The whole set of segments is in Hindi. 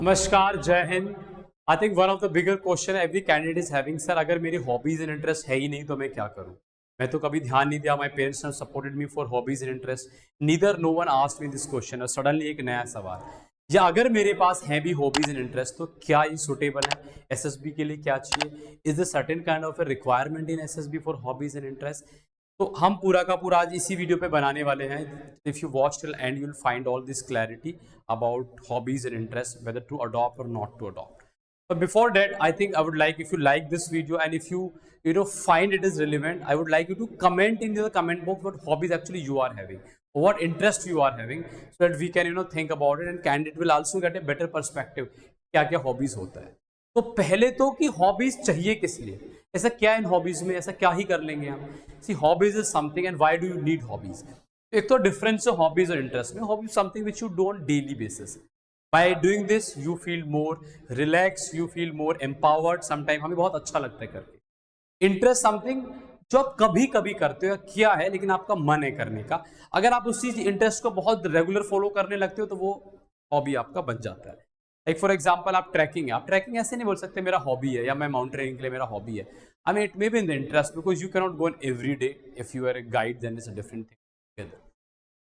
नमस्कार, जय Hind. I think one of the bigger question every candidate is having, sir अगर मेरी हॉबीज एंड इंटरेस्ट है ही नहीं तो मैं क्या करूं। मैं तो कभी ध्यान नहीं दिया, my parents have supported me for hobbies and interest, neither no one asked me this question. और सडनली एक नया सवाल, या अगर मेरे पास है भी हॉबीज एंड इंटरेस्ट तो क्या ये सुटेबल है एसएसबी के लिए? क्या चाहिए? Is the certain kind of A requirement in SSB for hobbies and interest? तो हम पूरा का पूरा आज इसी वीडियो पे बनाने वाले हैं। If you watch till end you will find all this clarity about hobbies and interest, whether to adopt और not to adopt. But before that, I think I would like, if you like this video and if you find it is relevant, I would like you to comment in the comment box what hobbies actually you are having, or what interest you are having, so that we can think about it and candidate will also get a better perspective क्या क्या hobbies होता है। तो पहले तो कि hobbies चाहिए किस लिए, ऐसा क्या इन hobbies में, ऐसा क्या ही कर लेंगे हम। See, hobbies is something and why do you need hobbies? एक तो डिफरेंस है hobbies और interest में। hobby something which you do on daily basis. By doing this you feel more relaxed, you feel more empowered, sometimes हमें बहुत अच्छा लगता है करके। इंटरेस्ट समथिंग जो आप कभी कभी करते हो, किया है लेकिन आपका मन है करने का। अगर आप उसी इंटरेस्ट को बहुत रेगुलर फॉलो करने लगते हो तो वो हॉबी आपका बन जाता है। लाइक फॉर एग्जाम्पल, आप ट्रैकिंग है, आप ट्रैकिंग ऐसे नहीं बोल सकते मेरा हॉबी है या मैं माउंटेनियरिंग के लिए मेरा हॉबी है। I mean it may be in the interest because you can not go in every day. If you are a guide then it's a different thing,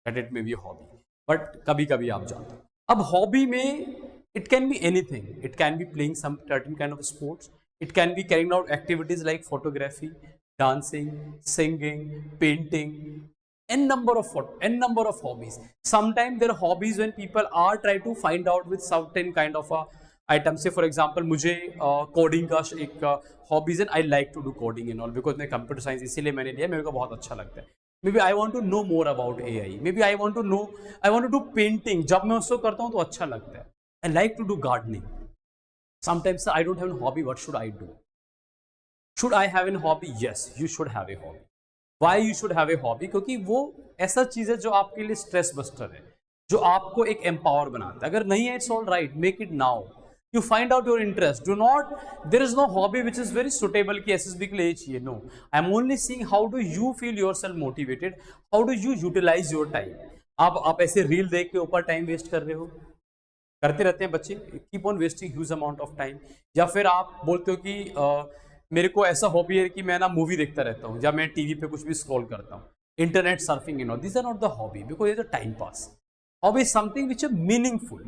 that it may be hobby, but कभी कभी आप जाते हो। अब हॉबी में it can be anything, it can be playing some certain kind of sports, it can be carrying out activities like photography, dancing, singing, painting, n number of hobbies. Sometimes there are hobbies when people are try to find out with certain kind of a item. Say for example, मुझे कोडिंग का एक हॉबीज है, I like to do coding and all because मैं कंप्यूटर साइंस इसीलिए मैंने लिया, मेरे को बहुत अच्छा लगता है। May be I want to know more about AI, may be I want to do painting, जब मैं उसको करता हूँ तो अच्छा लगता है। I like to do gardening. Sometimes I don't have an hobby, what should I do? Should I have a hobby? Yes, you should have a hobby. Why you should have a hobby? क्योंकि वो ऐसा चीज है जो आपके लिए स्ट्रेस बस्टर है, जो आपको एक एम्पावर बनाता है। अगर नहीं है, it's all right, make it now. You find out your interest, do not, there is no hobby which is very suitable कि एसएसबी के लिए चाहिए। No, I am only seeing how do you feel your self motivated, how do you utilize your time. आप ऐसे रील देख के ऊपर टाइम वेस्ट कर रहे हो, करते रहते हैं बच्चे, keep on wasting huge amount of time. या फिर आप बोलते हो कि मेरे को ऐसा हॉबी है कि मैं ना मूवी देखता रहता हूँ या मैं टीवी पे कुछ भी स्क्रॉल करता हूँ, internet surfing in all, this are not the hobby because is a time pass. Hobby is something which is meaningful.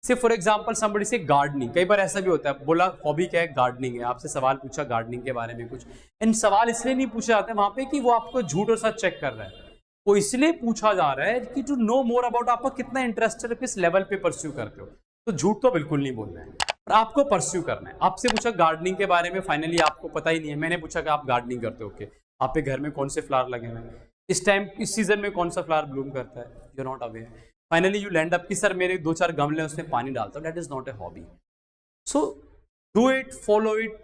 Say for example somebody say gardening, कई बार ऐसा भी होता है, बोला हॉबी क्या है, गार्डनिंग है, आपसे सवाल पूछा गार्डनिंग के बारे में कुछ। इन सवाल इसलिए नहीं पूछे जाते वहां पे कि वो आपको झूठ और सच चेक कर रहा है, वो इसलिए पूछा जा रहा है कि टू नो मोर अबाउट, आपका कितना इंटरेस्ट है, किस लेवल पे परस्यू करते हो। तो झूठ तो बिल्कुल नहीं बोलना है, पर आपको परस्यू करना है। आपसे पूछा गार्डनिंग के बारे में, फाइनली आपको पता ही नहीं है, मैंने पूछा कि आप गार्डनिंग करते हो, ओके, आप पे घर में कौन से फ्लावर लगे हुए हैं, इस टाइम इस सीजन में कौन सा फ्लावर ब्लूम करता है, you not aware. Finally you land up कि सर मेरे 2-4 गमले उसमें पानी डालता हूँ, that is not a hobby. So do it, follow it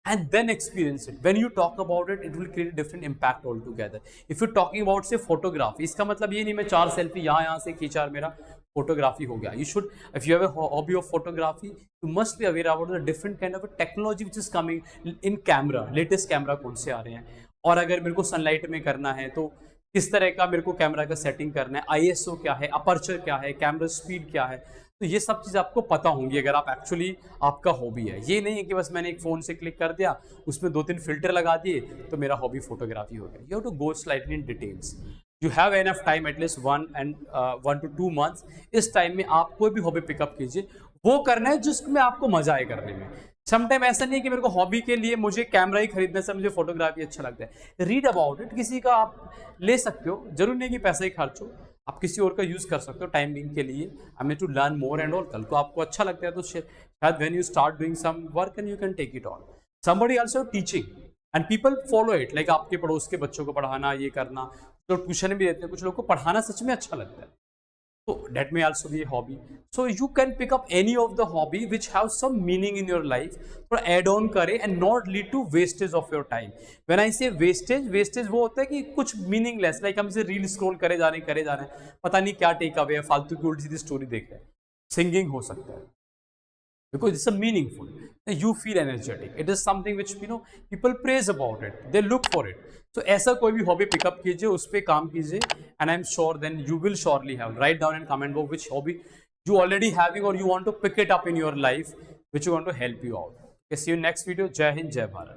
and then experience it. When you talk about it, it will create a different impact altogether. If you're talking about say photography, इसका मतलब ये नहीं मैं 4 सेल्फी यहाँ से खींचा और मेरा फोटोग्राफी हो गया। You should, if you have a hobby of photography, you must be aware about the different kind of a technology which is coming in camera. Latest camera कौन से आ रहे हैं, और अगर मेरे को सनलाइट में करना है तो किस तरह का मेरे को कैमरा का सेटिंग करना है, ISO क्या है, अपर्चर क्या है, कैमरा स्पीड क्या है। तो ये सब चीज़ आपको पता होंगी अगर आप एक्चुअली आपका हॉबी है। ये नहीं है कि बस मैंने एक फ़ोन से क्लिक कर दिया, उसमें 2-3 फिल्टर लगा दिए तो मेरा हॉबी फोटोग्राफी हो गया। You have to go slightly in details. You have enough time, at least 1 to 2 months। इस टाइम में आप कोई भी हॉबी पिकअप कीजिए, वो करना है जिसमें आपको मजा आए करने में। समटाइम ऐसा नहीं है कि मेरे को हॉबी के लिए मुझे कैमरा ही खरीदना है, मुझे फोटोग्राफी अच्छा लगता है। रीड अबाउट इट, किसी का आप ले सकते हो, जरूरी नहीं कि पैसा ही खर्च हो, आप किसी और का यूज कर सकते हो टाइम बिंग के लिए। I mean to learn more and all. कल को आपको अच्छा लगता है तो शायद when you start doing some work and you can take it on. Somebody also teaching and people follow it, like आपके पड़ोस के बच्चों को पढ़ाना, ये करना, तो ट्यूशन भी देते हैं, कुछ लोग को पढ़ाना सच में अच्छा लगता है, so that may also be a hobby. So you can pick up any of the hobby which have some meaning in your life, थोड़ा add on करे and not lead to wastage of your time. When I say wastage वो होता है कि कुछ meaningless, like हम इसे रील स्क्रॉल करे जा रहे हैं, पता नहीं क्या टेक अवे है, फालतू की उल्टी सीधी स्टोरी देख रहे हैं। सिंगिंग हो सकता है because it's a meaningful, you feel energetic, it is something which people praise about it, they look for it. So ऐसा कोई भी हॉबी पिकअप कीजिए, उस पर काम कीजिए, and I'm sure then you will surely have, write down in comment box which hobby you already having or you want to pick it up in your life, which you want to help you out. Okay, see you next video. Jai Hind, Jai Bharat.